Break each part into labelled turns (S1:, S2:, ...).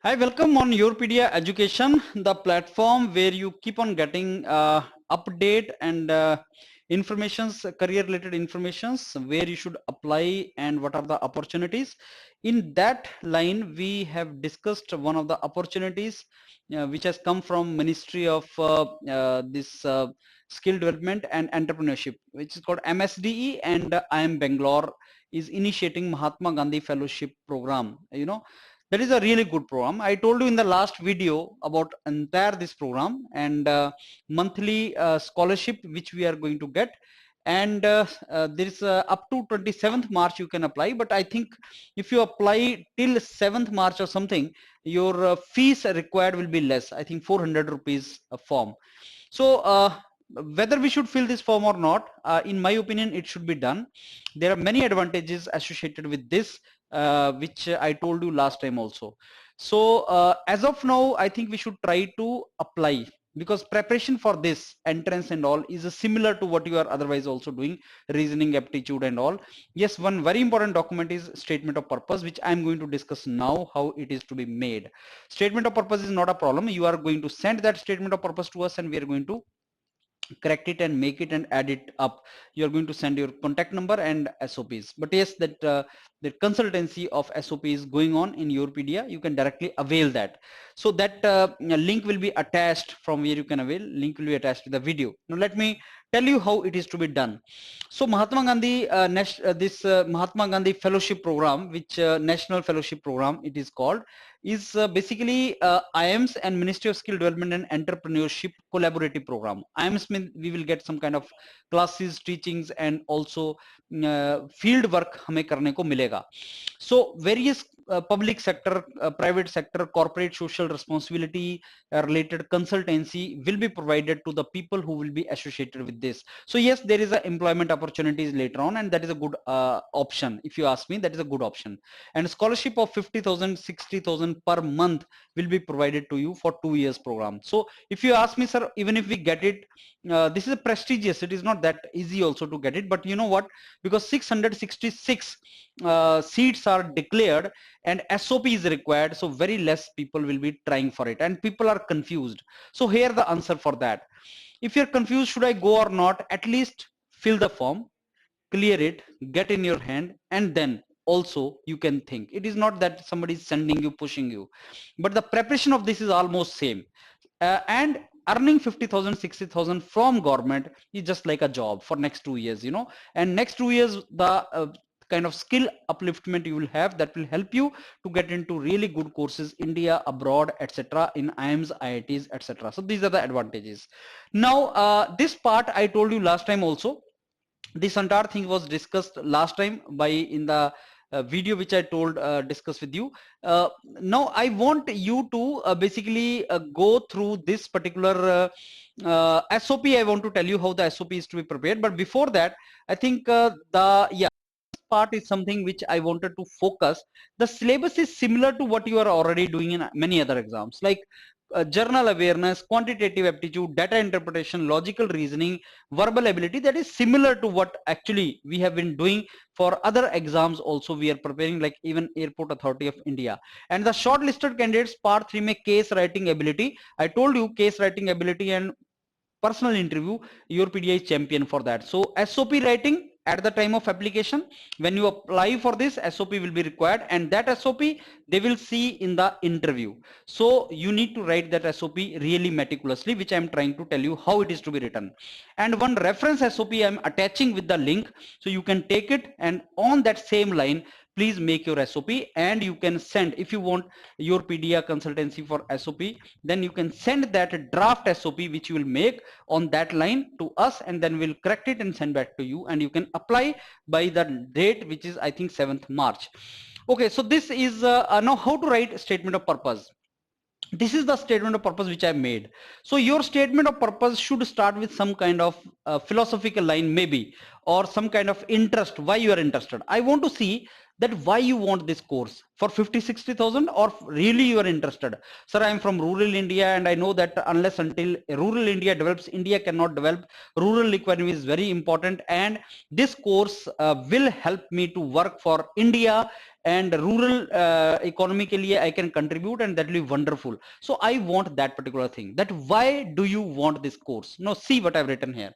S1: Hi, welcome on YourPedia Education, the platform where you keep on getting update and informations, career-related informations, where you should apply and what are the opportunities. In that line, we have discussed one of the opportunities which has come from Ministry of this Skill Development and Entrepreneurship, which is called MSDE, and IIM Bangalore is initiating Mahatma Gandhi Fellowship Program. That is a really good program. I told you in the last video about entire this program and monthly scholarship which we are going to get, and there is up to 27th March you can apply, but I think if you apply till 7th March or something, your fees required will be less. I think 400 rupees a form. So whether we should fill this form or not, in my opinion it should be done. There are many advantages associated with this, which I told you last time also. So as of now I think we should try to apply, because preparation for this entrance and all is similar to what you are otherwise also doing, reasoning, aptitude and all. Yes, one very important document is statement of purpose, which I am going to discuss now how it is to be made. Statement of purpose is not a problem. You are going to send that statement of purpose to us and we are going to correct it and make it and add it up. You're going to send your contact number and SOPs. But yes, that the consultancy of SOP is going on in YourPedia. You can directly avail that. So that link will be attached from where you can avail. Link will be attached to the video. Now let me tell you how it is to be done. So Mahatma Gandhi, this Mahatma Gandhi Fellowship Program, which National Fellowship Program it is called, is basically IIMS and Ministry of Skill Development and Entrepreneurship collaborative program. IIMS means we will get some kind of classes, teachings, and also field work हमें करने को मिलेगा. So various public sector, private sector, corporate social responsibility related consultancy will be provided to the people who will be associated with this. So yes, there is a employment opportunities later on, and that is a good option. If you ask me, that is a good option. And scholarship of 50,000, 60,000 per month will be provided to you for 2 years program. So if you ask me, sir, even if we get it, this is a prestigious, it is not that easy also to get it, but you know what, because 666 seats are declared and SOP is required, so very less people will be trying for it and people are confused. So here the answer for that: if you're confused should I go or not, at least fill the form, clear it, get in your hand, and then also you can think. It is not that somebody is sending you, pushing you, but the preparation of this is almost same. And earning 50,000, 60,000 from government is just like a job for next 2 years, and next 2 years the kind of skill upliftment you will have, that will help you to get into really good courses India, abroad, etc., in IIMs, IITs, etc. So these are the advantages. Now this part I told you last time also. This entire thing was discussed last time by in the video which I told discuss with you. Now I want you to basically go through this particular SOP. I want to tell you how the SOP is to be prepared, but before that I think the part is something which I wanted to focus. The syllabus is similar to what you are already doing in many other exams, like journal awareness, quantitative aptitude, data interpretation, logical reasoning, verbal ability. That is similar to what actually we have been doing for other exams also. We are preparing, like even Airport Authority of India. And the shortlisted candidates part 3 में case writing ability. I told you case writing ability and personal interview, your PDI is champion for that. So SOP writing at the time of application, when you apply for this, SOP will be required, and that SOP they will see in the interview. So you need to write that SOP really meticulously, which I am trying to tell you how it is to be written. And one reference SOP I am attaching with the link, so you can take it, and on that same line please make your SOP, and you can send, if you want YourPedia consultancy for SOP, then you can send that draft SOP which you will make on that line to us, and then we'll correct it and send back to you, and you can apply by the date which is I think 7th March. Okay, so this is now how to write statement of purpose. This is the statement of purpose which I made. So your statement of purpose should start with some kind of philosophical line maybe, or some kind of interest, why you are interested. I want to see that why you want this course for 50-60,000, or really you are interested. Sir, I am from rural India and I know that unless until rural India develops, India cannot develop. Rural economy is very important, and this course will help me to work for India, and rural economy ke liye I can contribute, and that will be wonderful. So I want that particular thing. That why do you want this course? Now see what I've written here.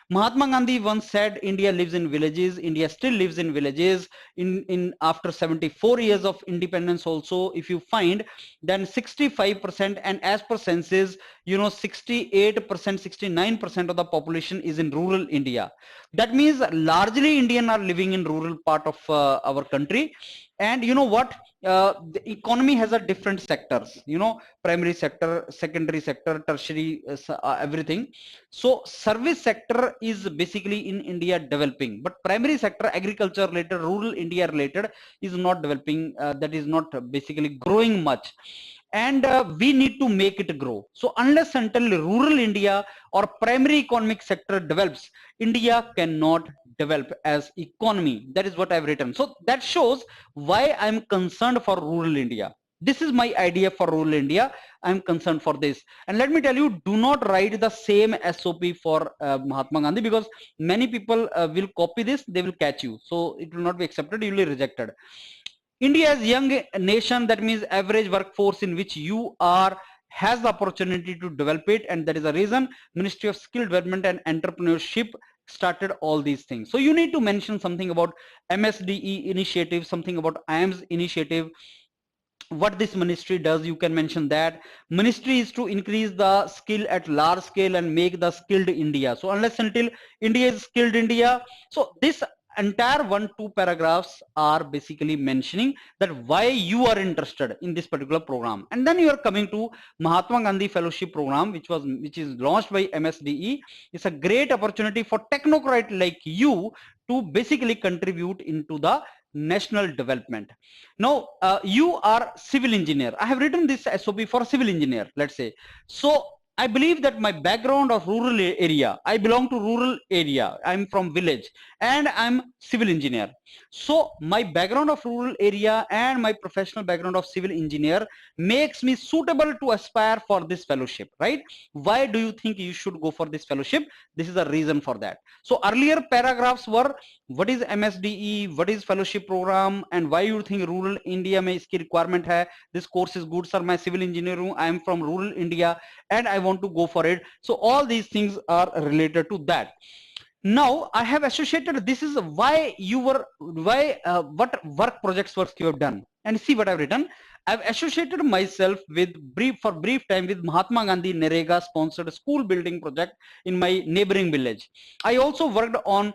S1: Mahatma Gandhi once said, India lives in villages. India still lives in villages. In after 74 years of independence also, if you find, then 65%, and as per census, 68%, 69% of the population is in rural India. That means largely Indian are living in rural part of our country. And you know what? The economy has a different sectors, primary sector, secondary sector, tertiary, everything. So service sector is basically in India developing, but primary sector, agriculture related, rural India related, is not developing. That is not basically growing much, and we need to make it grow. So unless until rural India or primary economic sector develops, India cannot develop as economy. That is what I've written. So that shows why I'm concerned for rural India. This is my idea for rural India. I'm concerned for this. And let me tell you, do not write the same SOP for Mahatma Gandhi, because many people will copy this, they will catch you. So it will not be accepted, you will be rejected. India is young nation, that means average workforce in which you are has the opportunity to develop it, and that is the reason Ministry of Skill Development and Entrepreneurship started all these things. So you need to mention something about MSDE initiative, something about IAMS initiative. What this ministry does, you can mention that ministry is to increase the skill at large scale and make the skilled India. So unless until India is skilled India, so this entire 1-2 paragraphs are basically mentioning that why you are interested in this particular program. And then you are coming to Mahatma Gandhi Fellowship Program, which is launched by MSDE. It's a great opportunity for technocrat like you to basically contribute into the national development. Now you are civil engineer. I have written this SOP for civil engineer, let's say. So I believe that my background of rural area, I belong to rural area, I'm from village, and I'm civil engineer. So my background of rural area and my professional background of civil engineer makes me suitable to aspire for this fellowship, right? Why do you think you should go for this fellowship? This is a reason for that. So earlier paragraphs were, what is MSDE, what is fellowship program, and why you think rural India में इसकी requirement है. This course is good, sir. मैं civil engineer हूँ, I am from rural India and I want to go for it. So all these things are related to that. Now I have associated, this is why you were, what work projects work you have done, and see what I've written. I've associated myself with for brief time with Mahatma Gandhi Narega sponsored school building project in my neighboring village. I also worked on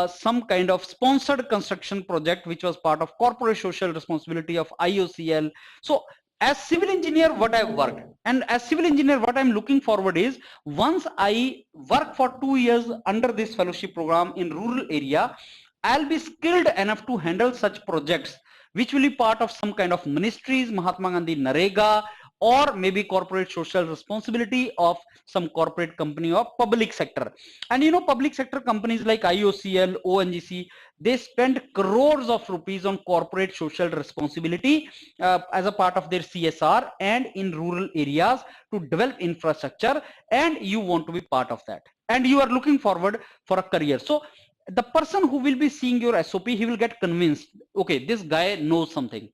S1: some kind of sponsored construction project which was part of corporate social responsibility of IOCL. So as civil engineer, what I've worked, and as civil engineer, what I'm looking forward is, once I work for 2 years under this fellowship program in rural area, I'll be skilled enough to handle such projects which will be part of some kind of ministries, Mahatma Gandhi Narega, or maybe corporate social responsibility of some corporate company or public sector. And public sector companies like IOCL, ONGC, they spend crores of rupees on corporate social responsibility as a part of their CSR and in rural areas to develop infrastructure, and you want to be part of that, and you are looking forward for a career. So the person who will be seeing your SOP, he will get convinced, okay, this guy knows something.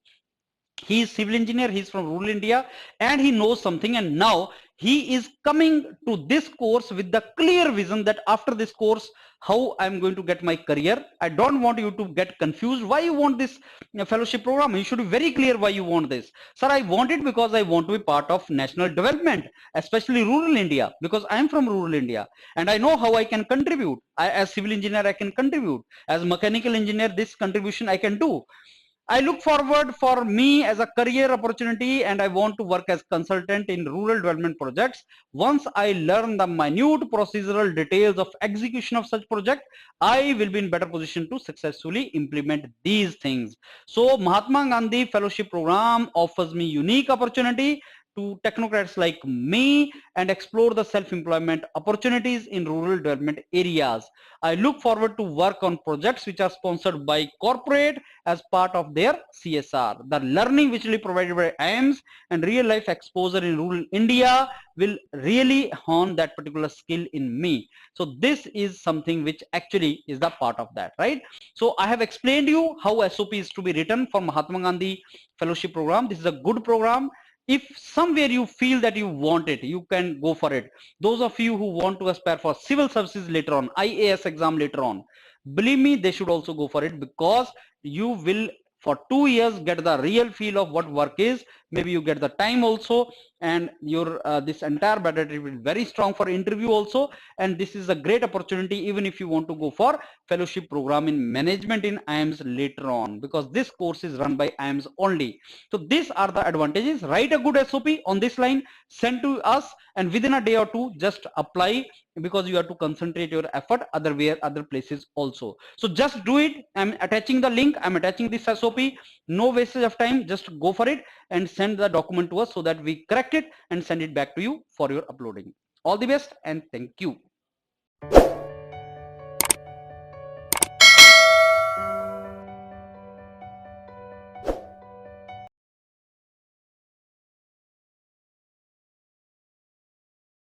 S1: He is civil engineer, he is from rural India, and he knows something, and now he is coming to this course with the clear vision that after this course, how I'm going to get my career. I don't want you to get confused why you want this fellowship program. You should be very clear why you want this. Sir, I want it because I want to be part of national development, especially rural India, because I am from rural India and I know how I can contribute. As civil engineer, I can contribute. As mechanical engineer, this contribution I can do. I look forward for me as a career opportunity, and I want to work as consultant in rural development projects. Once I learn the minute procedural details of execution of such project, I will be in better position to successfully implement these things. So Mahatma Gandhi Fellowship Program offers me unique opportunity to technocrats like me and explore the self-employment opportunities in rural development areas. I look forward to work on projects which are sponsored by corporate as part of their CSR. The learning which will be provided by IIMs and real life exposure in rural India will really hone that particular skill in me. So this is something which actually is the part of that, right? So I have explained you how SOP is to be written for Mahatma Gandhi fellowship program. This is a good program. If somewhere you feel that you want it, you can go for it. Those of you who want to aspire for civil services later on, IAS exam later on, believe me, they should also go for it, because you will for 2 years get the real feel of what work is. Maybe you get the time also, and your this entire battery will be very strong for interview also. And this is a great opportunity even if you want to go for fellowship program in management in IIMs later on, because this course is run by IIMs only. So these are the advantages. Write a good SOP on this line, send to us, and within a day or two just apply, because you have to concentrate your effort other places also. So just do it. I'm attaching the link, I'm attaching this SOP. No wastage of time, just go for it and send the document to us so that we correct it and send it back to you for your uploading. All the best and thank you.